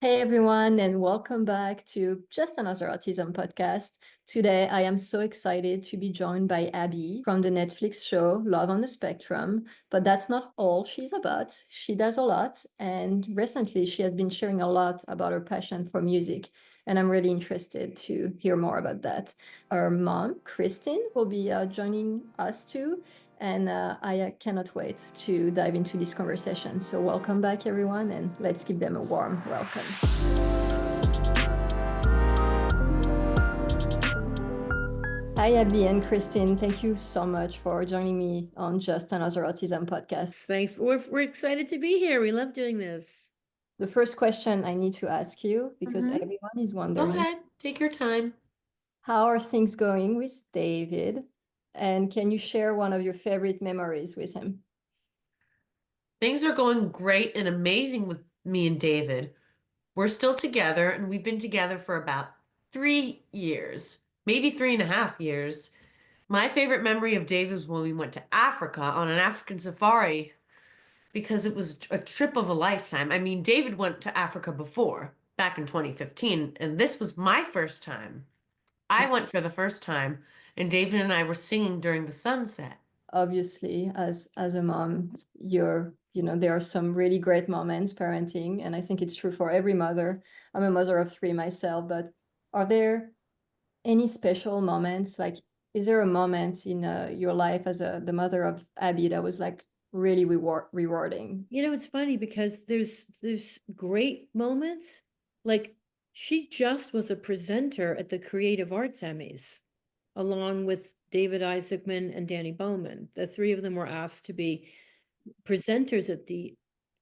Hey everyone, and welcome back to Just Another Autism Podcast. Today, I am so excited to be joined by Abbey from the Netflix show Love on the Spectrum. But that's not all she's about. She does a lot, and recently she has been sharing a lot about her passion for music. And I'm really interested to hear more about that. Her mom, Christine, will be joining us too. And I cannot wait to dive into this conversation. So, welcome back, everyone, and let's give them a warm welcome. Hi, Abby and Christine. Thank you so much for joining me on Just Another Autism Podcast. Thanks. We're excited to be here. We love doing this. The first question I need to ask you, because everyone is Go wondering, ahead, take your time. how are things going with David? And can you share one of your favorite memories with him? Things are going great and amazing with me and David. We're still together, and we've been together for about 3 years, maybe 3.5 years. My favorite memory of David was when we went to Africa on an African safari because it was a trip of a lifetime. I mean, David went to Africa before, back in 2015, and this was my first time. I went for the first time, and David and I were singing during the sunset. Obviously, as a mom, there are some really great moments parenting, and I think it's true for every mother. I'm a mother of three myself, but are there any special moments? Like, is there a moment in your life as the mother of Abby that was like really rewarding? It's funny because there's great moments. Like she just was a presenter at the Creative Arts Emmys, along with David Isaacman and Danny Bowman. The three of them were asked to be presenters at the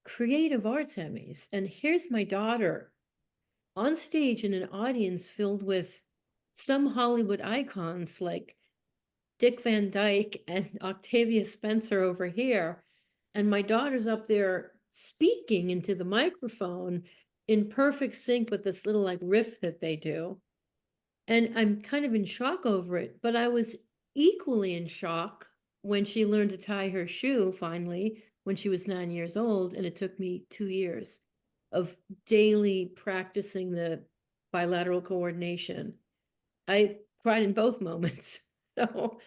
Creative Arts Emmys. And here's my daughter on stage in an audience filled with some Hollywood icons like Dick Van Dyke and Octavia Spencer over here. And my daughter's up there speaking into the microphone in perfect sync with this little like riff that they do. And I'm kind of in shock over it, but I was equally in shock when she learned to tie her shoe finally when she was 9 years old. And it took me 2 years of daily practicing the bilateral coordination. I cried in both moments. So,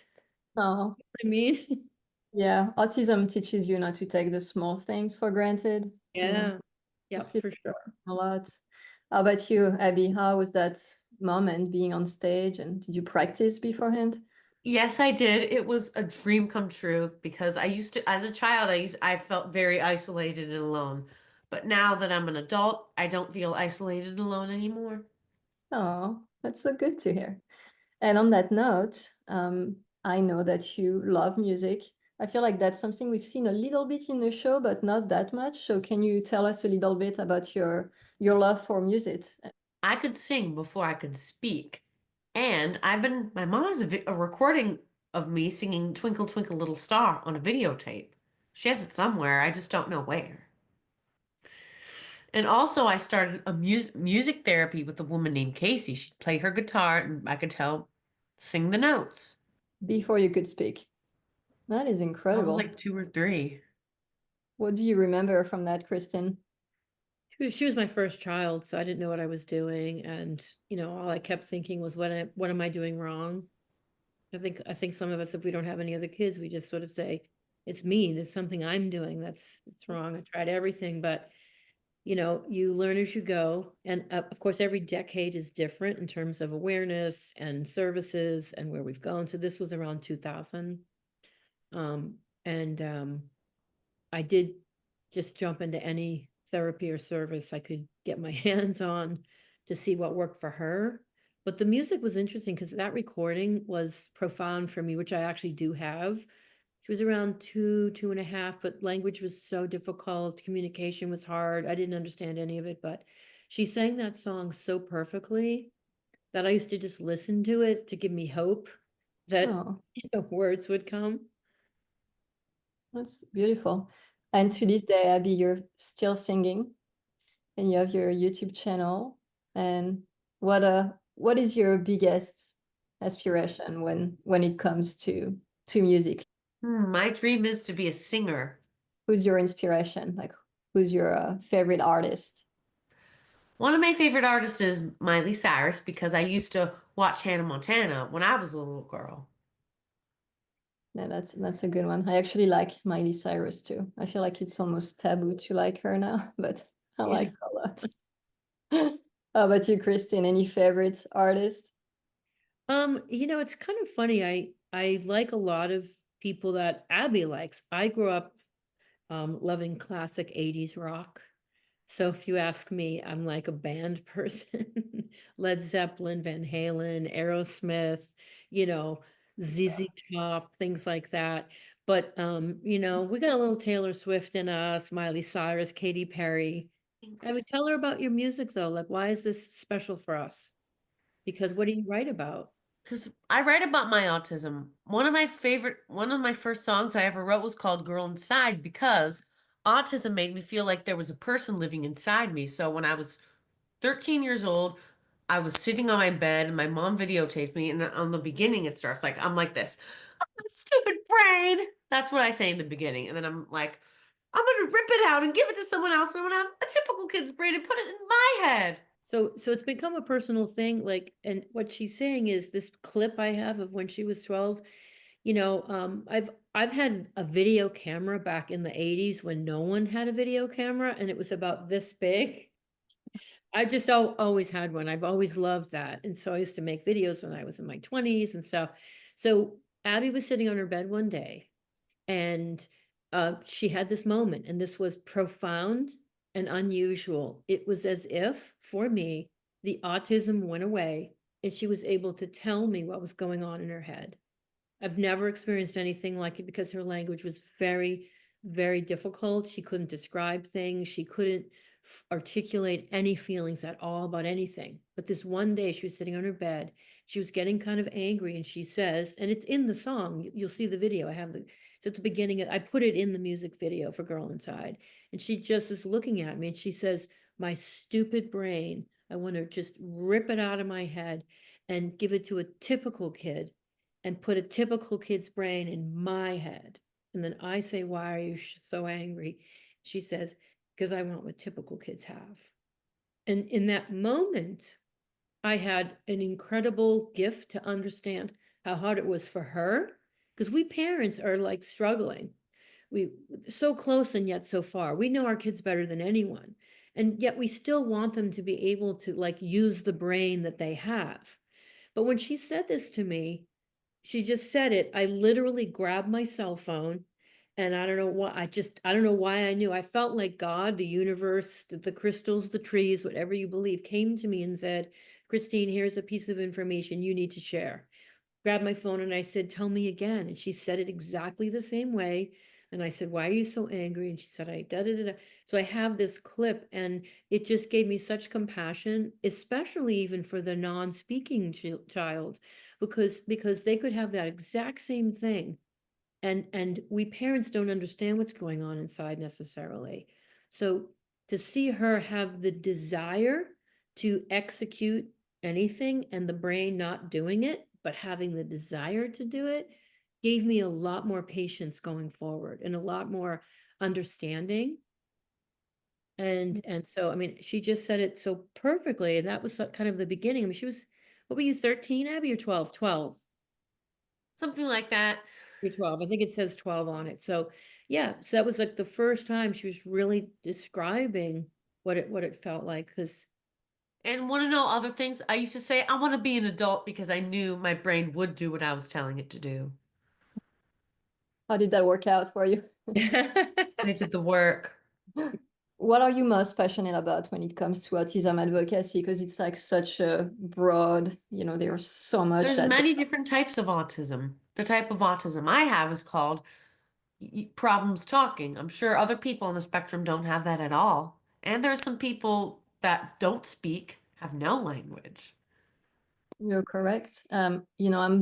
Oh, I mean, yeah. Autism teaches you not to take the small things for granted. yeah, yeah, Just for sure. a lot. How about you, Abby? How was that moment being on stage, and did you practice beforehand? Yes, I did. It was a dream come true because as a child, I felt very isolated and alone. But now that I'm an adult, I don't feel isolated and alone anymore. Oh, that's so good to hear. And on that note, I know that you love music. I feel like that's something we've seen a little bit in the show, but not that much. So can you tell us a little bit about your love for music? I could sing before I could speak. And my mom has a recording of me singing Twinkle Twinkle Little Star on a videotape. She has it somewhere, I just don't know where. And also, I started a music therapy with a woman named Casey. She'd play her guitar, and I could sing the notes. Before you could speak. That is I was incredible. like 2 or 3. What do you remember from that, Kristen? She was my first child, so I didn't know what I was doing, and all I kept thinking was, what am I doing wrong? I think some of us, if we don't have any other kids, we just sort of say, it's me. There's something I'm doing that's wrong. I tried everything, but you learn as you go, and of course, every decade is different in terms of awareness and services and where we've gone. So this was around 2000, and I did just jump into any therapy or service I could get my hands on to see what worked for her. But the music was interesting because that recording was profound for me, which I actually do have. She was around 2.5, but language was so difficult. Communication was hard. I didn't understand any of it, but she sang that song so perfectly that I used to just listen to it to give me hope that Oh, words would come. that's beautiful. And to this day, Abby, you're still singing, and you have your YouTube channel. And what is your biggest aspiration when it comes to music? My dream is to be a singer. Who's your inspiration? Like, who's your favorite artist? One of my favorite artists is Miley Cyrus because I used to watch Hannah Montana when I was a little girl. Yeah, that's a good one. I actually like Miley Cyrus too. I feel like it's almost taboo to like her now, but I Yeah. like her a lot. How about you, Christine? Any favorite artist? It's kind of funny. I like a lot of people that Abby likes. I grew up loving classic 80s rock. So if you ask me, I'm like a band person. Led Zeppelin, Van Halen, Aerosmith, you know, ZZ Top, things like that. But we got a little Taylor Swift in us, Miley Cyrus, Katy Perry. Thanks. Abby, tell her about your music though. Like, why is this special for us? Because what do you write about? Because I write about my autism. One of my first songs I ever wrote was called Girl Inside because autism made me feel like there was a person living inside me. So when I was 13 years old, I was sitting on my bed and my mom videotaped me. And on the beginning, it starts like, I'm like this, "Oh, stupid brain." That's what I say in the beginning. And then I'm like, I'm going to rip it out and give it to someone else. And I'm going to have a typical kid's brain and put it in my head. So it's become a personal thing, like, and what she's saying is this clip I have of when she was 12, I've had a video camera back in the 80s when no one had a video camera and it was about this big. I just always had one. I've always loved that. And so I used to make videos when I was in my 20s and stuff. So Abby was sitting on her bed one day and she had this moment, and this was profound and unusual. It was as if, for me, the autism went away and she was able to tell me what was going on in her head. I've never experienced anything like it because her language was very, very difficult. She couldn't describe things. She couldn't articulate any feelings at all about anything. But this one day she was sitting on her bed. She was getting kind of angry, and she says, and it's in the song, you'll see the video. It's at the beginning. I put it in the music video for Girl Inside. And she just is looking at me and she says, "My stupid brain, I want to just rip it out of my head and give it to a typical kid and put a typical kid's brain in my head." And then I say, "Why are you so angry?" She says, "Because I want what typical kids have." And in that moment, I had an incredible gift to understand how hard it was for her. Because we parents are like struggling. We so close and yet so far. We know our kids better than anyone. And yet we still want them to be able to like use the brain that they have. But when she said this to me, she just said it. I literally grabbed my cell phone and I don't know what I don't know why I knew. I felt like God, the universe, the crystals, the trees, whatever you believe, came to me and said, "Christine, here's a piece of information you need to share." Grabbed my phone and I said, "Tell me again." And she said it exactly the same way. And I said, "Why are you so angry?" And she said, "I da da da da." So I have this clip and it just gave me such compassion, especially even for the non-speaking child, because they could have that exact same thing. And we parents don't understand what's going on inside necessarily. So to see her have the desire to execute anything and the brain not doing it, but having the desire to do it, gave me a lot more patience going forward and a lot more understanding. And so, I mean, she just said it so perfectly, and that was kind of the beginning. I mean, what were you, 13, Abby, or 12? 12. Something like that. You're 12. I think it says 12 on it. So yeah, so that was like the first time she was really describing what it felt like. Because And want to know other things? I used to say, I want to be an adult because I knew my brain would do what I was telling it to do. How did that work out for you? So I did the work. What are you most passionate about when it comes to autism advocacy? Because it's like such a broad, there's so much There's that. many different types of autism. The type of autism I have is called problems talking. I'm sure other people on the spectrum don't have that at all. And there's some people that don't speak, have no language. You're correct. I'm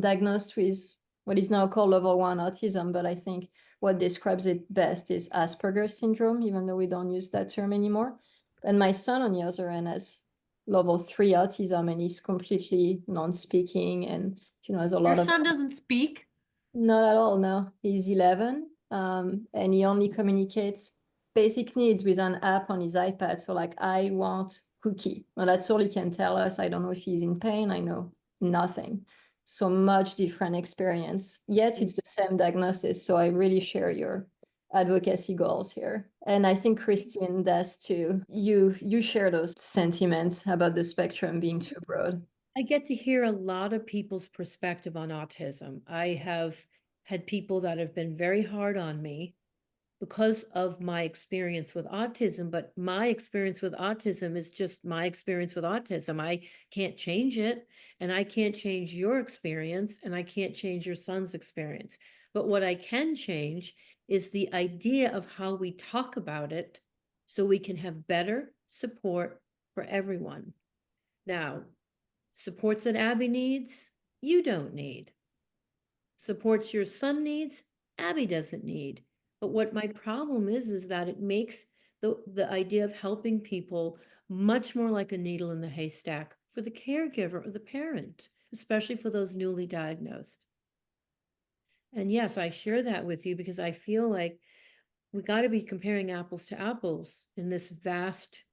diagnosed with what is now called level 1 autism, but I think what describes it best is Asperger's syndrome, even though we don't use that term anymore. And my son, on the other end, has level 3 autism, and he's completely non-speaking and, has a Your lot of. son doesn't speak? Not at all, no. He's 11, and he only communicates basic needs with an app on his iPad. So like, I want cookie. Well, that's all he can tell us. I don't know if he's in pain. I know nothing. So much different experience, yet it's the same diagnosis. So I really share your advocacy goals here. And I think Christine does too. You share those sentiments about the spectrum being too broad. I get to hear a lot of people's perspective on autism. I have had people that have been very hard on me because of my experience with autism, but my experience with autism is just my experience with autism. I can't change it, and I can't change your experience, and I can't change your son's experience. But what I can change is the idea of how we talk about it so we can have better support for everyone. Now, supports that Abbey needs, you don't need. Supports your son needs, Abbey doesn't need. But what my problem is that it makes the idea of helping people much more like a needle in the haystack for the caregiver or the parent, especially for those newly diagnosed. And yes, I share that with you because I feel like we got to be comparing apples to apples in this vast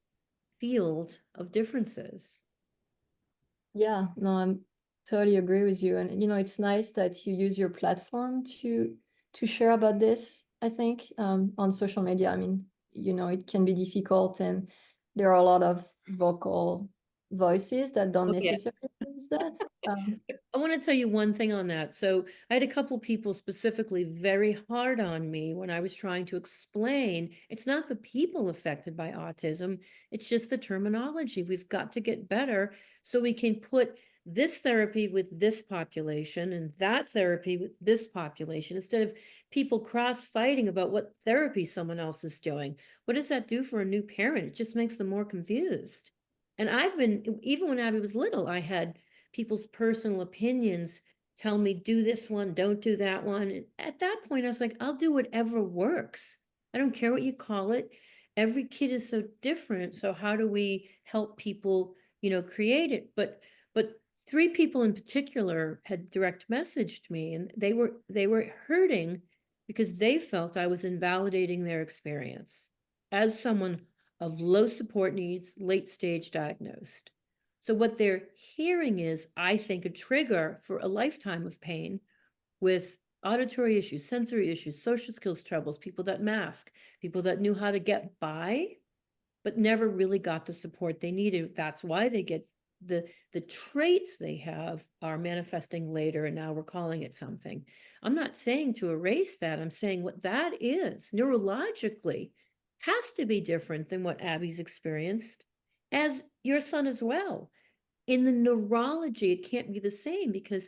field of differences. Yeah, no, I'm totally agree with you. And it's nice that you use your platform to share about this, I think, on social media. I mean, it can be difficult, and there are a lot of vocal voices that don't Oh, yeah. necessarily use that. I want to tell you one thing on that. So I had a couple people specifically very hard on me when I was trying to explain it's not the people affected by autism, it's just the terminology. We've got to get better so we can put this therapy with this population and that therapy with this population instead of people cross fighting about what therapy someone else is doing. What does that do for a new parent? It just makes them more confused. And I've been, even when Abby was little, I had people's personal opinions tell me, do this one, don't do that one. And at that point, I was like, I'll do whatever works. I don't care what you call it. Every kid is so different. So how do we help people, create it? But three people in particular had direct messaged me, and they were hurting because they felt I was invalidating their experience as someone of low support needs, late stage diagnosed. So what they're hearing is, I think, a trigger for a lifetime of pain with auditory issues, sensory issues, social skills troubles, people that mask, people that knew how to get by, but never really got the support they needed. That's why they get the traits they have are manifesting later, and now we're calling it something. I'm not saying to erase that. I'm saying what that is neurologically has to be different than what Abby's experienced, as your son as well. In the neurology, it can't be the same because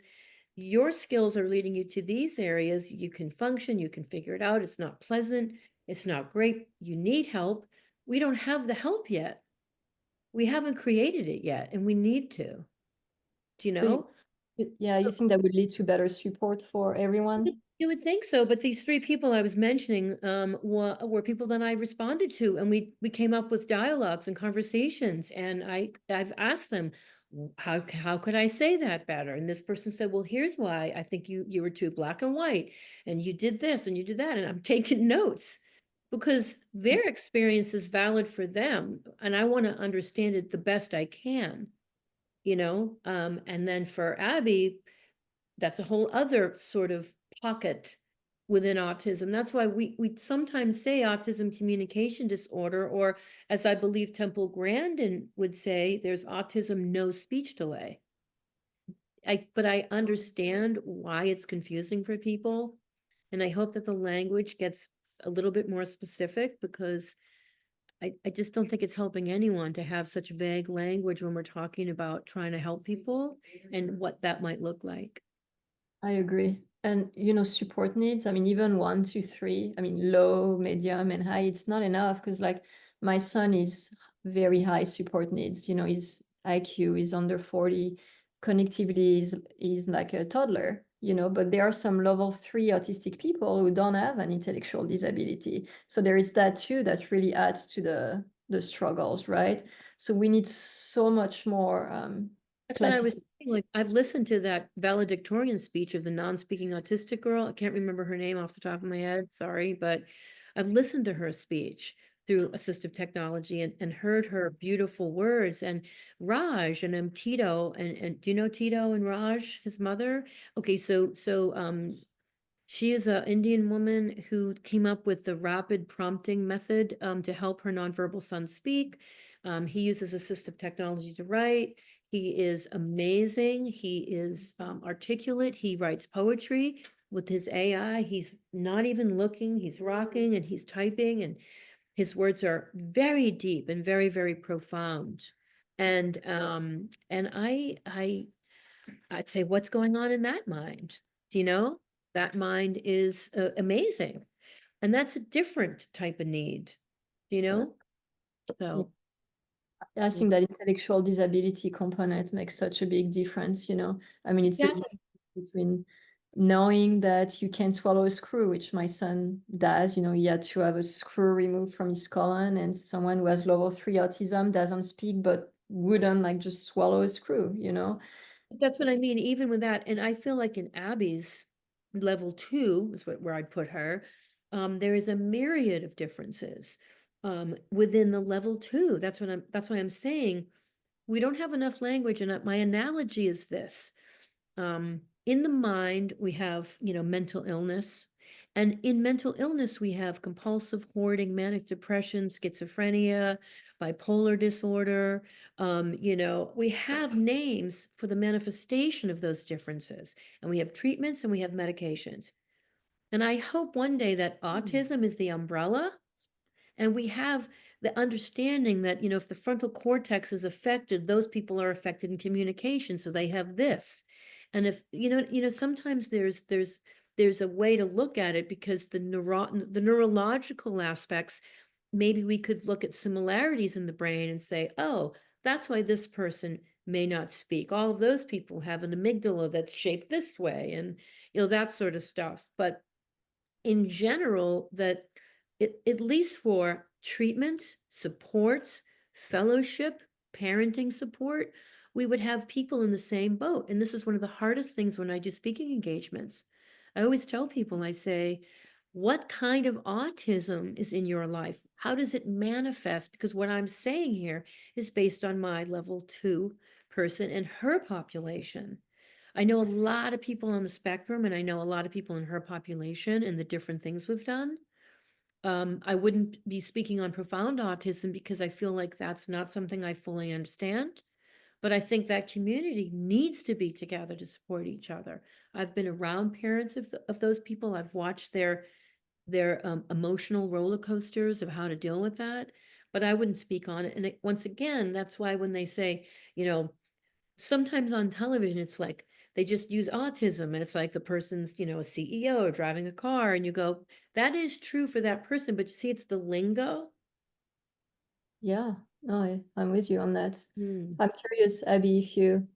your skills are leading you to these areas. You can function, you can figure it out. It's not pleasant, it's not great. You need help. We don't have the help yet. We haven't created it yet, and we need to. Do you So know? yeah, you think that would lead to better support for everyone? You would think so, but these three people I was mentioning were people that I responded to, and we came up with dialogues and conversations, and I've asked them, how could I say that better? And this person said, well, here's why. I think you were too black and white, and you did this and you did that, and I'm taking notes because their experience is valid for them, and I want to understand it the best I can, and then for Abby, that's a whole other sort of pocket within autism. That's why we sometimes say autism communication disorder, or as I believe Temple Grandin would say, there's autism no speech delay. But I understand why it's confusing for people, and I hope that the language gets a little bit more specific, because I just don't think it's helping anyone to have such vague language when we're talking about trying to help people and what that might look like. I agree. And support needs, I mean, even 1, 2, 3, I mean, low, medium, and high, it's not enough because like my son is very high support needs. His IQ is under 40, connectivity is like a toddler, but there are some level 3 autistic people who don't have an intellectual disability. So there is that too that really adds to the struggles, right? So we need so much more That's what I was saying. Like, I've listened to that valedictorian speech of the non-speaking autistic girl. I can't remember her name off the top of my head, sorry, but I've listened to her speech. through assistive technology and heard her beautiful words. And Raj and Tito, and do you know Tito and Raj, his mother? Okay, she is an Indian woman who came up with the rapid prompting method to help her nonverbal son speak. He uses assistive technology to write. He is amazing. He is articulate. He writes poetry with his AI. He's not even looking. He's rocking and he's typing, and his words are very deep and very, very profound. And I'd say, what's going on in that mind? Do you know? That mind is amazing. And that's a different type of need, you know? So, I think that intellectual disability component makes such a big difference, you know. I mean, it's the exactly. difference between knowing that you can swallow a screw, which my son does, you know, he had to have a screw removed from his colon, and someone who has level 3 autism doesn't speak but wouldn't like just swallow a screw, you know. That's what I mean, even with that. And I feel like in Abby's level 2 is where I'd put her. There is a myriad of differences within the level 2. That's why I'm saying we don't have enough language. And my analogy is this. In the mind, we have, mental illness. And in mental illness, we have compulsive hoarding, manic depression, schizophrenia, bipolar disorder. We have names for the manifestation of those differences. And we have treatments and we have medications. And I hope one day that autism is the umbrella, and we have the understanding that, if the frontal cortex is affected, those people are affected in communication. So they have this. And if, sometimes there's a way to look at it, because the neurological aspects, maybe we could look at similarities in the brain and say, oh, that's why this person may not speak. All of those people have an amygdala that's shaped this way, and, that sort of stuff. But in general, that at least for treatment, supports, fellowship, parenting support, we would have people in the same boat. And this is one of the hardest things when I do speaking engagements. I always tell people, I say, what kind of autism is in your life? How does it manifest? Because what I'm saying here is based on my level 2 person and her population. I know a lot of people on the spectrum, and I know a lot of people in her population and the different things we've done. I wouldn't be speaking on profound autism because I feel like that's not something I fully understand. But I think that community needs to be together to support each other. I've been around parents of those people. I've watched their emotional roller coasters of how to deal with that. But I wouldn't speak on it. And once again, that's why when they say, sometimes on television, it's like they just use autism, and it's like the person's, a CEO driving a car, and you go, that is true for that person, but you see, it's the lingo. Yeah, no, I'm with you on that. Hmm. I'm curious, Abby, if you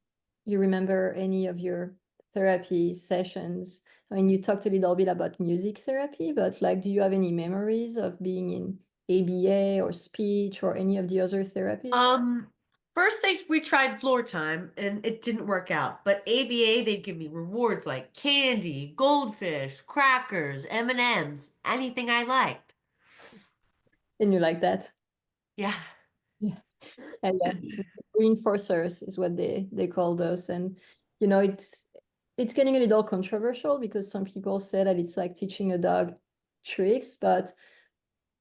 remember any of your therapy sessions. I mean, you talked a little bit about music therapy, but like, do you have any memories of being in ABA or speech or any of the other therapies? First we tried floor time and it didn't work out. But ABA, they'd give me rewards like candy, goldfish, crackers, M&Ms, anything I liked. And you like that? Yeah. Yeah. And yeah, reinforcers is what they call those. And it's getting a little controversial because some people say that it's like teaching a dog tricks, but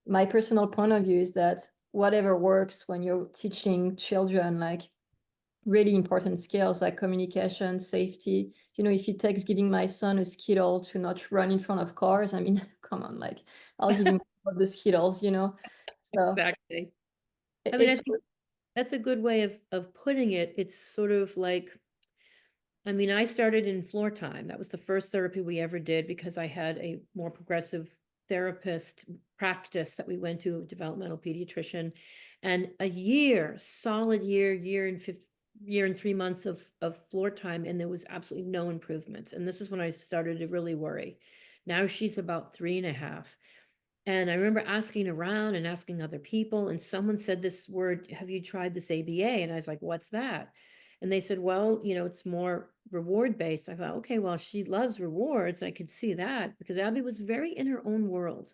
my personal point of view is that whatever works when you're teaching children like really important skills like communication, safety. If it takes giving my son a Skittle to not run in front of cars, I mean, come on, like I'll give him the Skittles, So Exactly. I mean, I it's think that's a good way of putting it. It's sort of like, I mean, I started in floor time. That was the first therapy we ever did because I had a more progressive therapist practice that we went to, a developmental pediatrician, and a solid year and 3 months of floor time, and there was absolutely no improvements. And this is when I started to really worry. Now she's about 3.5. And I remember asking around and asking other people, and someone said this word, have you tried this ABA? And I was like, what's that? And they said, well, it's more reward based. I thought, okay, well, she loves rewards. I could see that because Abby was very in her own world.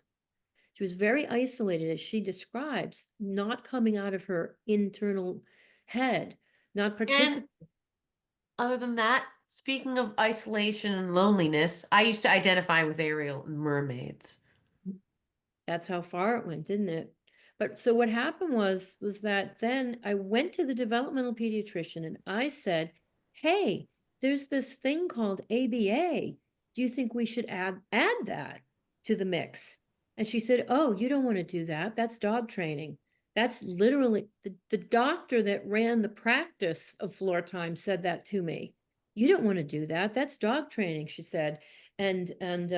She was very isolated, as she describes, not coming out of her internal head, not participating. And other than that, speaking of isolation and loneliness, I used to identify with Ariel and mermaids. That's how far it went, didn't it? But so what happened was that then I went to the developmental pediatrician and I said, hey, there's this thing called ABA. Do you think we should add that to the mix? And she said, oh, you don't want to do that. That's dog training. That's literally the doctor that ran the practice of floor time said that to me. You don't want to do that. That's dog training, she said. And and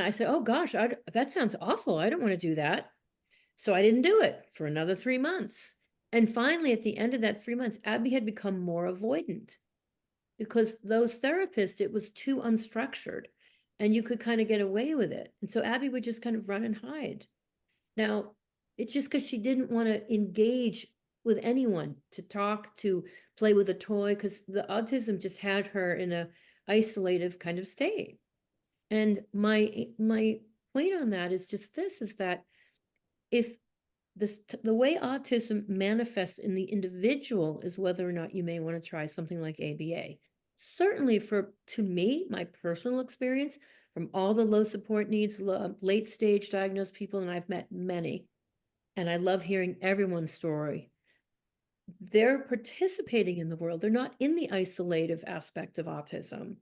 I said, oh gosh, that sounds awful. I don't want to do that. So I didn't do it for another 3 months. And finally, at the end of that 3 months, Abby had become more avoidant because those therapists, it was too unstructured and you could kind of get away with it. And so Abby would just kind of run and hide. Now, it's just because she didn't want to engage with anyone, to talk, to play with a toy, because the autism just had her in a isolative kind of state. And my point on that is just this, is that if the way autism manifests in the individual is whether or not you may want to try something like ABA. Certainly to me, my personal experience from all the low support needs, late stage diagnosed people, and I've met many, and I love hearing everyone's story. They're participating in the world. They're not in the isolative aspect of autism.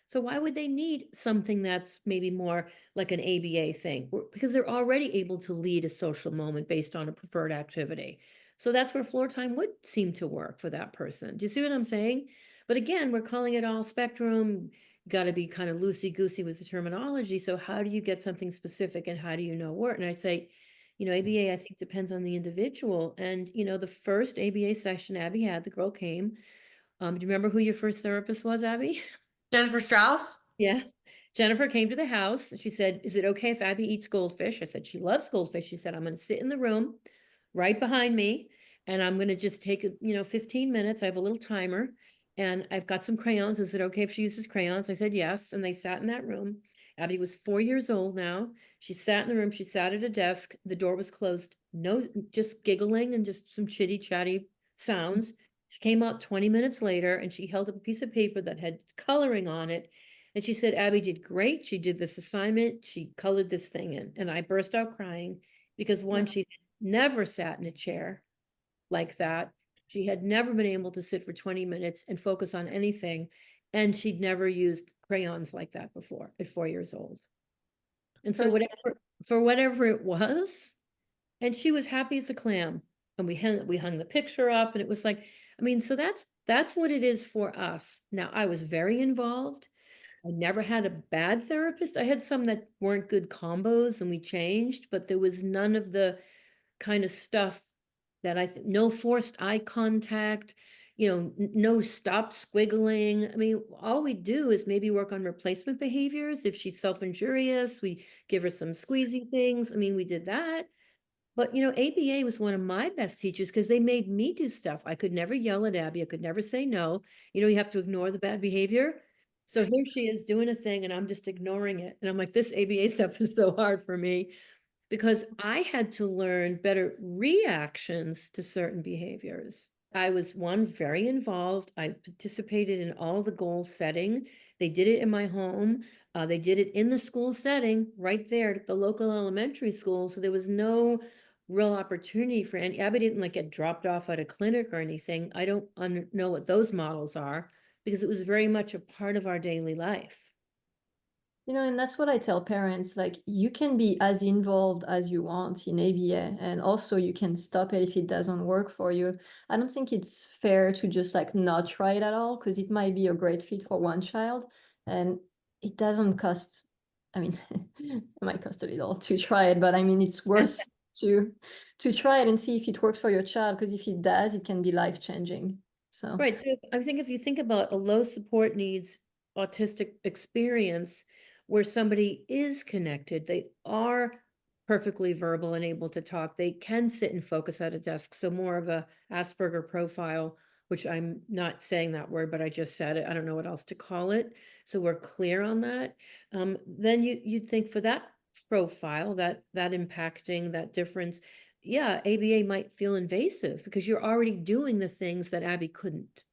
So why would they need something that's maybe more like an ABA thing? Because they're already able to lead a social moment based on a preferred activity. So that's where floor time would seem to work for that person. Do you see what I'm saying? But again, we're calling it all spectrum. Got to be kind of loosey-goosey with the terminology. So how do you get something specific and how do you know where? And I say, ABA, I think, depends on the individual. And, the first ABA session Abby had, the girl came. Do you remember who your first therapist was, Abby? Jennifer Strauss? Yeah. Jennifer came to the house. She said, is it okay if Abby eats goldfish? I said, she loves goldfish. She said, I'm going to sit in the room right behind me and I'm going to just take, 15 minutes. I have a little timer and I've got some crayons. Is it okay if she uses crayons? I said, yes. And they sat in that room. Abby was 4 years old now. She sat in the room. She sat at a desk. The door was closed. No, just giggling and just some chitty chatty sounds. She came out 20 minutes later and she held up a piece of paper that had coloring on it. And she said, Abby did great. She did this assignment. She colored this thing in. And I burst out crying because one, she never sat in a chair like that. She had never been able to sit for 20 minutes and focus on anything. And she'd never used crayons like that before at 4 years old. And so whatever it was, and she was happy as a clam. And we hung the picture up and it was like, so that's what it is for us. Now, I was very involved. I never had a bad therapist. I had some that weren't good combos and we changed, but there was none of the kind of stuff that no forced eye contact, no stop squiggling. All we do is maybe work on replacement behaviors. If she's self-injurious, we give her some squeezy things. We did that. But, ABA was one of my best teachers because they made me do stuff. I could never yell at Abby. I could never say no. You have to ignore the bad behavior. So here she is doing a thing and I'm just ignoring it. And I'm like, this ABA stuff is so hard for me because I had to learn better reactions to certain behaviors. I was very involved. I participated in all the goal setting. They did it in my home. They did it in the school setting right there at the local elementary school. So there was no real opportunity for any. Abby didn't get dropped off at a clinic or anything. I don't know what those models are because it was very much a part of our daily life. And that's what I tell parents, you can be as involved as you want in ABA, and also you can stop it if it doesn't work for you. I don't think it's fair to just not try it at all, because it might be a great fit for one child and it doesn't cost, it might cost a little to try it, but it's worth to try it and see if it works for your child, because if it does, it can be life-changing. So right. So I think if you think about a low support needs autistic experience where somebody is connected, they are perfectly verbal and able to talk, they can sit and focus at a desk. So more of a Asperger profile, which I'm not saying that word, but I just said it. I don't know what else to call it. So we're clear on that. Then you'd think for that profile, that impacting, that difference, yeah, ABA might feel invasive because you're already doing the things that Abby couldn't,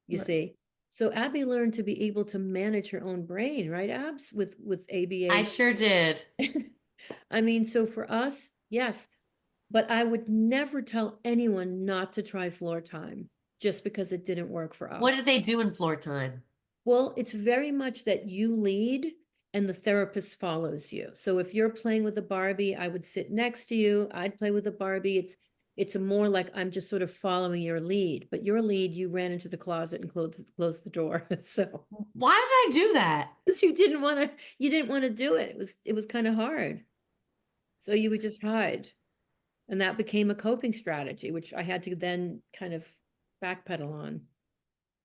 you Right. see. So Abby learned to be able to manage her own brain, right, Abs, with ABA. I sure did. I mean, so for us, yes, but I would never tell anyone not to try floor time just because it didn't work for What us. did they do in floor time? Well, it's very much that you lead and the therapist follows you. So if you're playing with a Barbie, I would sit next to you. I'd play with a Barbie. It's a more like I'm just sort of following your lead, but your lead, you ran into the closet and closed the door. So Why did I do that? because you didn't want to do it. It was kind of hard. So you would just hide. And that became a coping strategy, which I had to then kind of backpedal on.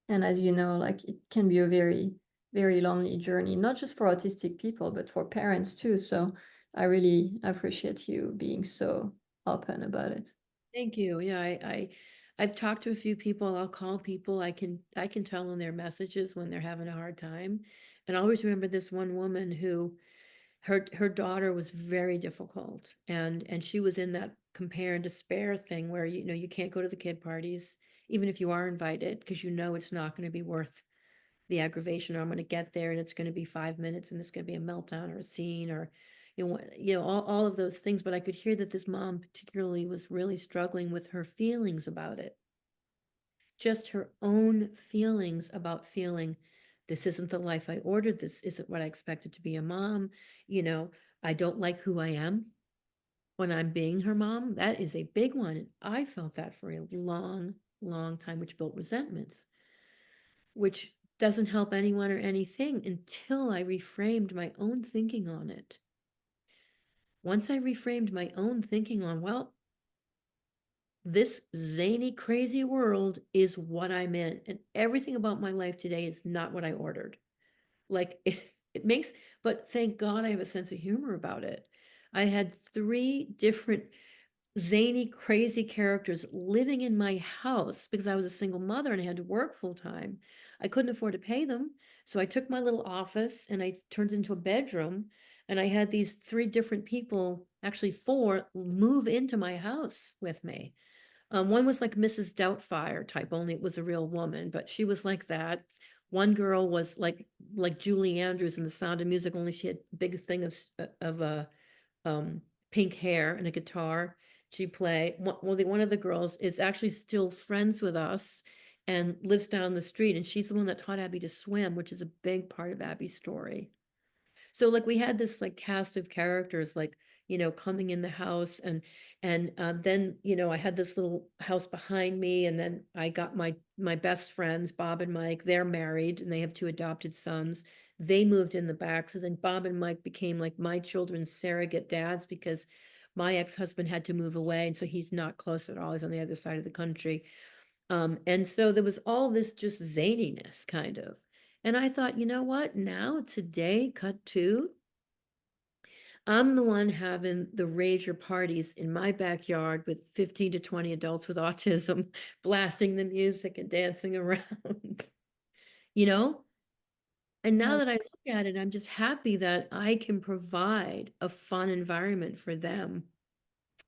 And as you know, like it can be a very, very lonely journey, not just for autistic people, but for parents too. So I really appreciate you being so open about it. Thank you. Yeah, I've talked to a few people. I'll call people. I can tell in their messages when they're having a hard time. And I always remember this one woman who her daughter was very difficult, and she was in that compare and despair thing where you can't go to the kid parties even if you are invited because it's not going to be worth the aggravation, or I'm going to get there and it's going to be 5 minutes and it's going to be a meltdown or a scene, or all of those things. But I could hear that this mom particularly was really struggling with her feelings about it, just her own feelings about feeling this isn't the life I ordered, this isn't what I expected to be a mom. I don't like who I am when I'm being her mom. That is a big one, and I felt that for a long, long time, which built resentments, which doesn't help anyone or anything until I reframed my own thinking on it. Once I reframed my own thinking on, well, this zany, crazy world is what I'm in, and everything about my life today is not what I ordered. Like it makes, but thank God I have a sense of humor about it. I had 3 different zany, crazy characters living in my house because I was a single mother and I had to work full time. I couldn't afford to pay them. So I took my little office and I turned it into a bedroom. And I had these 3 different people, actually 4, move into my house with me. One was like Mrs. Doubtfire type, only it was a real woman, but she was like that. One girl was like Julie Andrews in The Sound of Music, only she had the biggest thing of pink hair and a guitar. She play one of the girls is actually still friends with us and lives down the street, and she's the one that taught Abby to swim, which is a big part of Abby's story. So like we had this like cast of characters like coming in the house, and then I had this little house behind me, and then I got my best friends Bob and Mike. They're married and they have 2 adopted sons. They moved in the back, so then Bob and Mike became like my children's surrogate dads because my ex-husband had to move away, and so he's not close at all. He's on the other side of the country. And so there was all this just zaniness kind of. And I thought, you know what? Now, today, cut to, I'm the one having the rager parties in my backyard with 15 to 20 adults with autism, blasting the music and dancing around, you know? And now that I look at it, I'm just happy that I can provide a fun environment for them.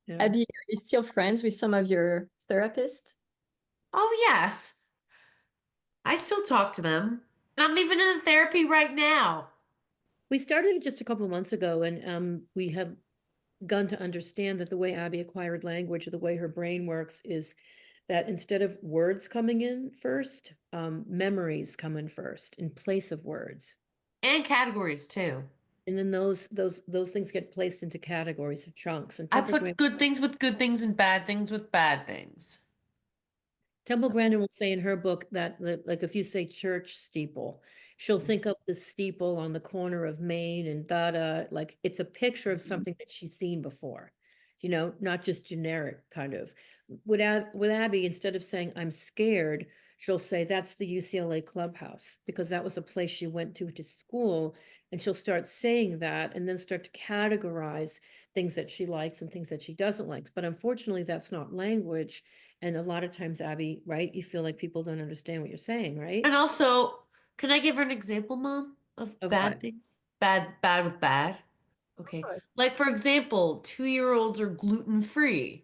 Yeah. Abby, are you still friends with some of your therapists? Oh, yes. I still talk to them. And I'm even in therapy right now. We started it just a couple of months ago, and we have begun to understand that the way Abby acquired language, or the way her brain works, is that instead of words coming in first, memories come in first in place of words. And categories too. And then those things get placed into categories of chunks. And I put good things with good things and bad things with bad things. Temple Grandin will say in her book that, like, if you say church steeple, she'll think of the steeple on the corner of Main and like it's a picture of something that she's seen before, not just generic kind of. With Abby, instead of saying I'm scared, she'll say that's the UCLA clubhouse, because that was a place she went to school, and she'll start saying that and then start to categorize things that she likes and things that she doesn't like. But unfortunately, that's not language. And a lot of times, Abby, right, you feel like people don't understand what you're saying, right? And also, can I give her an example, Mom, of Of bad what? things? Bad with bad. Okay. Sure. Like, for example, 2-year-olds are gluten-free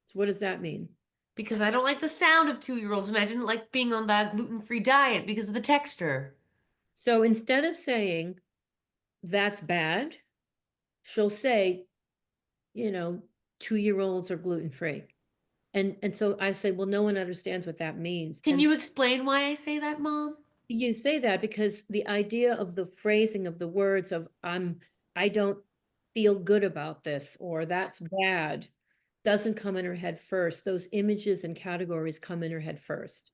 So what does that mean? because I don't like the sound of 2-year-olds and I didn't like being on that gluten-free diet because of the texture. So instead of saying that's bad, she'll say, 2-year-olds are gluten-free. And so I say, well, no one understands what that means. Can And you explain why I say that, Mom? you say that because the idea of the phrasing of the words of I don't feel good about this or that's bad doesn't come in her head first. Those images and categories come in her head first.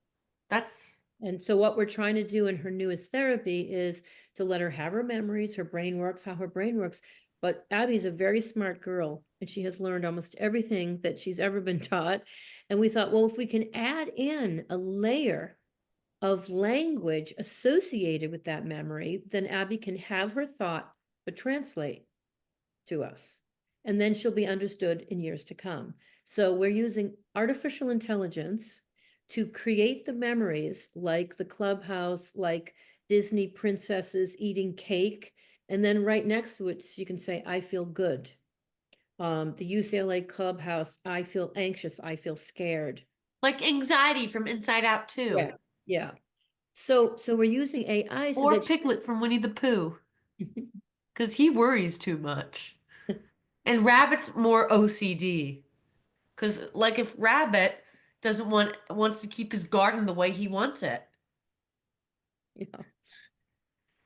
That's And so what we're trying to do in her newest therapy is to let her have her memories, her brain works, how her brain works. But Abby's a very smart girl and she has learned almost everything that she's ever been taught. And we thought, well, if we can add in a layer of language associated with that memory, then Abby can have her thought but translate to us. And then she'll be understood in years to come. So we're using artificial intelligence to create the memories like the clubhouse, like Disney princesses eating cake. And then right next to it, you can say, I feel good. The UCLA clubhouse, I feel anxious, I feel scared. like anxiety from Inside Out too. Yeah. So we're using AI so Or that Piglet from Winnie the Pooh, because he worries too much. And Rabbit's more OCD. Because, like, if Rabbit wants to keep his garden the way he wants it. yeah.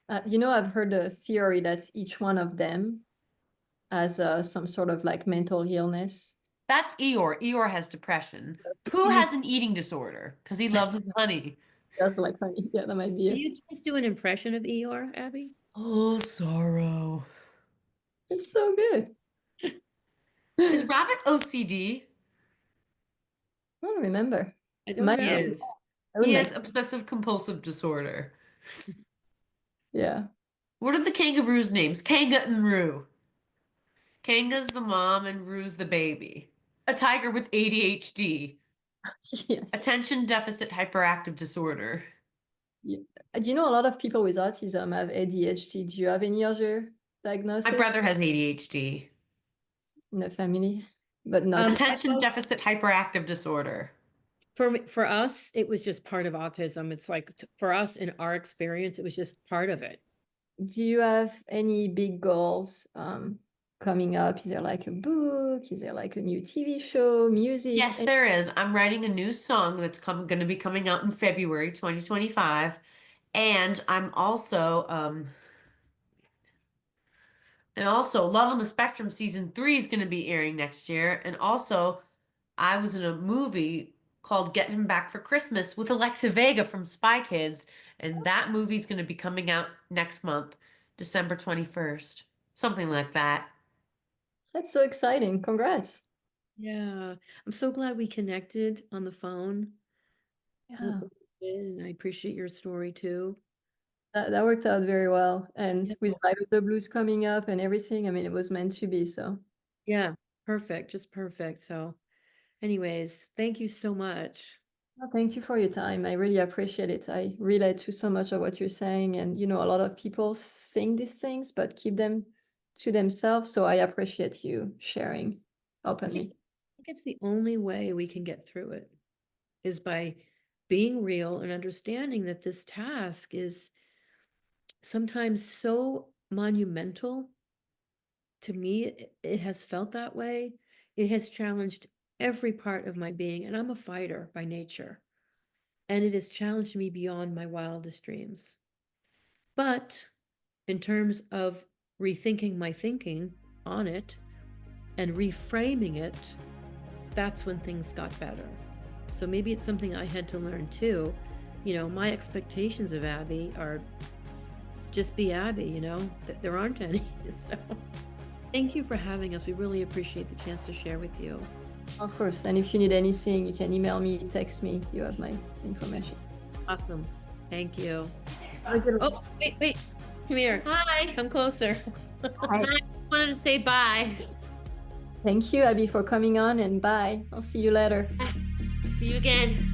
I've heard a theory that each one of them has some sort of like mental illness. That's Eeyore. Eeyore has depression. Pooh has an eating disorder because he loves honey. That's like funny. Yeah, that might be Can it. you just do an impression of Eeyore, Abby? Oh, sorrow. It's so good. Is Rabbit OCD? I don't remember. I don't Might He know. be. is. I would He make. has obsessive compulsive disorder. Yeah. What are the kangaroos' names? Kanga and Roo. Kanga's the mom and Roo's the baby. A tiger with ADHD. Yes. Attention deficit hyperactive disorder. Yeah. A lot of people with autism have ADHD. Do you have any other diagnosis My brother has ADHD. in the family? But not. Attention deficit hyperactive disorder. For us, it was just part of autism. It's like for us in our experience, it was just part of it. Do you have any big goals coming up? Is there like a book? Is there like a new TV show, music? Yes, there is. I'm writing a new song that's going to be coming out in February 2025. And also Love on the Spectrum season 3 is going to be airing next year. And also I was in a movie called Get Him Back for Christmas with Alexa Vega from Spy Kids. And that movie's going to be coming out next month, December 21st. Something like that. That's so exciting. Congrats. Yeah. I'm so glad we connected on the phone. Yeah. And I appreciate your story too. That worked out very well. And Yeah. with Light of the Blues coming up and everything, I mean, it was meant to be. So, Yeah, perfect. Just perfect. So anyways, thank you so much. well, thank you for your time. I really appreciate it. I relate to so much of what you're saying. And, a lot of people sing these things, but keep them to themselves. So I appreciate you sharing openly. I think it's the only way we can get through it is by being real and understanding that this task is sometimes so monumental. To me, it has felt that way. It has challenged every part of my being, and I'm a fighter by nature. And it has challenged me beyond my wildest dreams. But in terms of rethinking my thinking on it and reframing it, that's when things got better. So maybe it's something I had to learn too. My expectations of Abbey are just be Abbey, that there aren't any. So thank you for having us. We really appreciate the chance to share with you. Of course. And if you need anything, you can email me, text me. You have my information. Awesome. Thank you. Have a good one. Oh, wait. Come here. Hi. Come closer. Hi. I just wanted to say bye. Thank you, Abby, for coming on, and bye. I'll see you later. See you again.